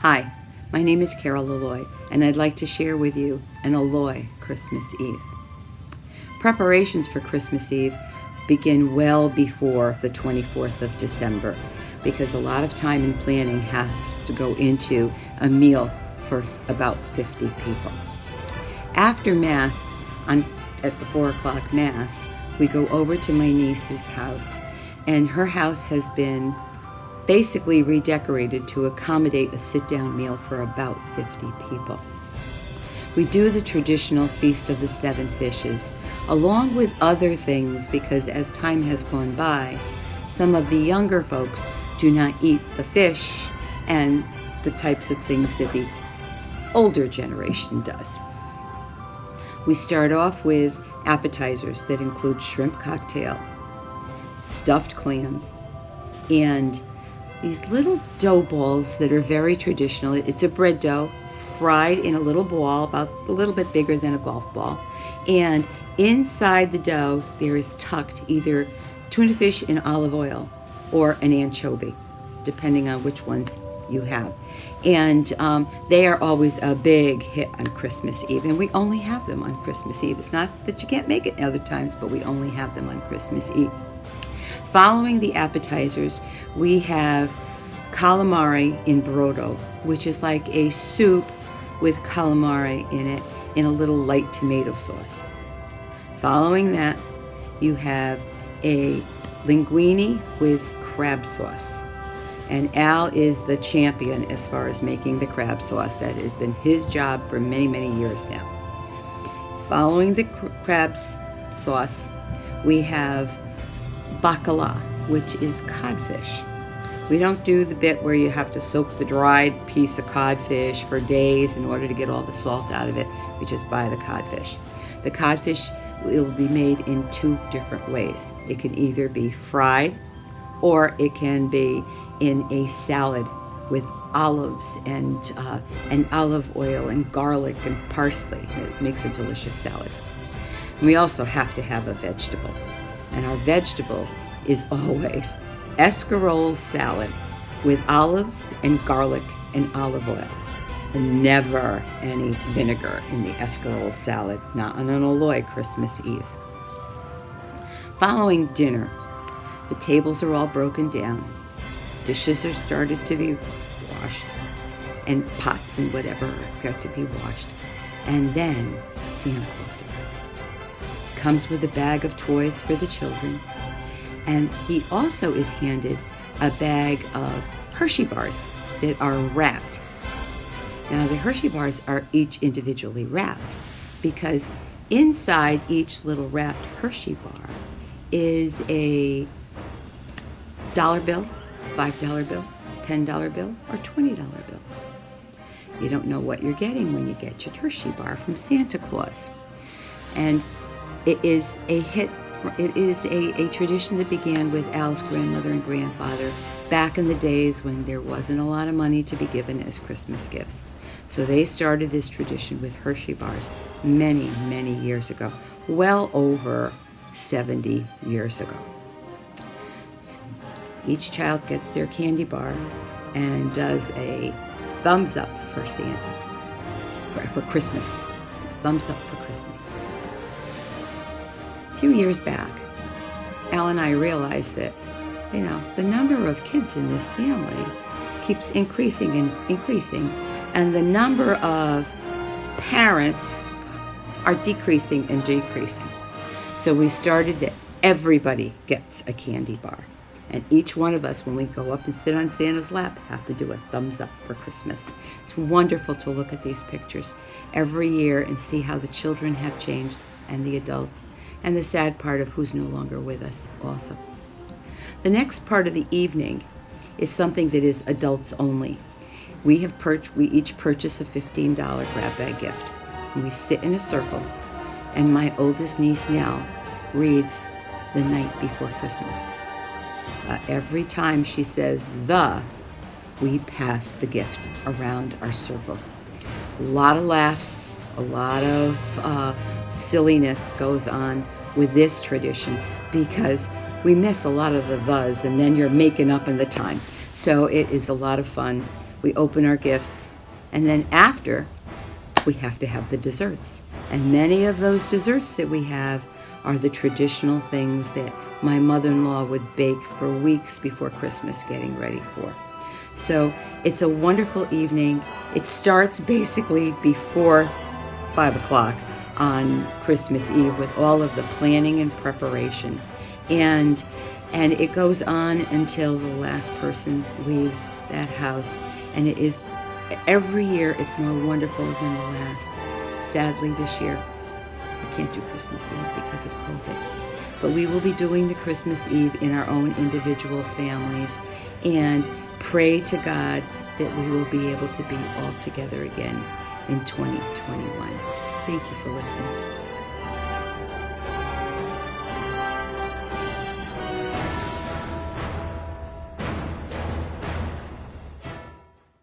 Hi, my name is Carol Aloi, and I'd like to share with you an Aloi Christmas Eve. Preparations for Christmas Eve begin well before the 24th of December because a lot of time and planning has to go into a meal for about 50 people. After Mass, at the 4 o'clock Mass, we go over to my niece's house, and her house has been basically redecorated to accommodate a sit-down meal for about 50 people. We do the traditional Feast of the Seven Fishes, along with other things, because as time has gone by, some of the younger folks do not eat the fish and the types of things that the older generation does. We start off with appetizers that include shrimp cocktail, stuffed clams, and these little dough balls that are very traditional. It's a bread dough fried in a little ball, about a little bit bigger than a golf ball. And inside the dough, there is tucked either tuna fish in olive oil or an anchovy, depending on which ones you have. And they are always a big hit on Christmas Eve. And we only have them on Christmas Eve. It's not that you can't make it other times, but we only have them on Christmas Eve. Following the appetizers, we have calamari in brodo, which is like a soup with calamari in it in a little light tomato sauce. Following that, you have a linguine with crab sauce. And Al is the champion as far as making the crab sauce. That has been his job for many, many years now. Following the crab sauce, we have bacala, which is codfish. We don't do the bit where you have to soak the dried piece of codfish for days in order to get all the salt out of it. We just buy the codfish. The codfish will be made in two different ways. It can either be fried or it can be in a salad with olives and olive oil and garlic and parsley. It makes a delicious salad. And we also have to have a vegetable. And our vegetable is always escarole salad with olives and garlic and olive oil. And never any vinegar in the escarole salad, not on an Aloi Christmas Eve. Following dinner, the tables are all broken down. Dishes are started to be washed, and pots and whatever are got to be washed. And then Santa Claus arrives. Comes with a bag of toys for the children, and he also is handed a bag of Hershey Bars that are wrapped. Now the Hershey Bars are each individually wrapped because inside each little wrapped Hershey bar is a $1 bill, $5 bill, $10 bill, or $20 bill. You don't know what you're getting when you get your Hershey bar from Santa Claus. And it is a hit. It is a tradition that began with Al's grandmother and grandfather back in the days when there wasn't a lot of money to be given as Christmas gifts. So they started this tradition with Hershey Bars many, many years ago, well over 70 years ago. So each child gets their candy bar and does a thumbs up for Santa, for Christmas. Thumbs up for Christmas. A few years back, Al and I realized that, the number of kids in this family keeps increasing and increasing, and the number of parents are decreasing and decreasing. So we started that everybody gets a candy bar. And each one of us, when we go up and sit on Santa's lap, have to do a thumbs up for Christmas. It's wonderful to look at these pictures every year and see how the children have changed and the adults, and the sad part of who's no longer with us also. The next part of the evening is something that is adults only. We each purchase a $15 grab bag gift. And we sit in a circle, and my oldest niece Nell reads The Night Before Christmas. Every time she says we pass the gift around our circle. A lot of laughs, a lot of silliness goes on with this tradition because we miss a lot of the thes, and then you're making up in the time. So it is a lot of fun we open our gifts, and then after, we have to have the desserts. And many of those desserts that we have are the traditional things that my mother-in-law would bake for weeks before Christmas, getting ready for. So it's a wonderful evening. It starts basically before 5 o'clock on Christmas Eve with all of the planning and preparation. And it goes on until the last person leaves that house. And it is, every year it's more wonderful than the last. Sadly, this year, I can't do Christmas Eve because of COVID. But we will be doing the Christmas Eve in our own individual families, and pray to God that we will be able to be all together again in 2021. Thank you for listening.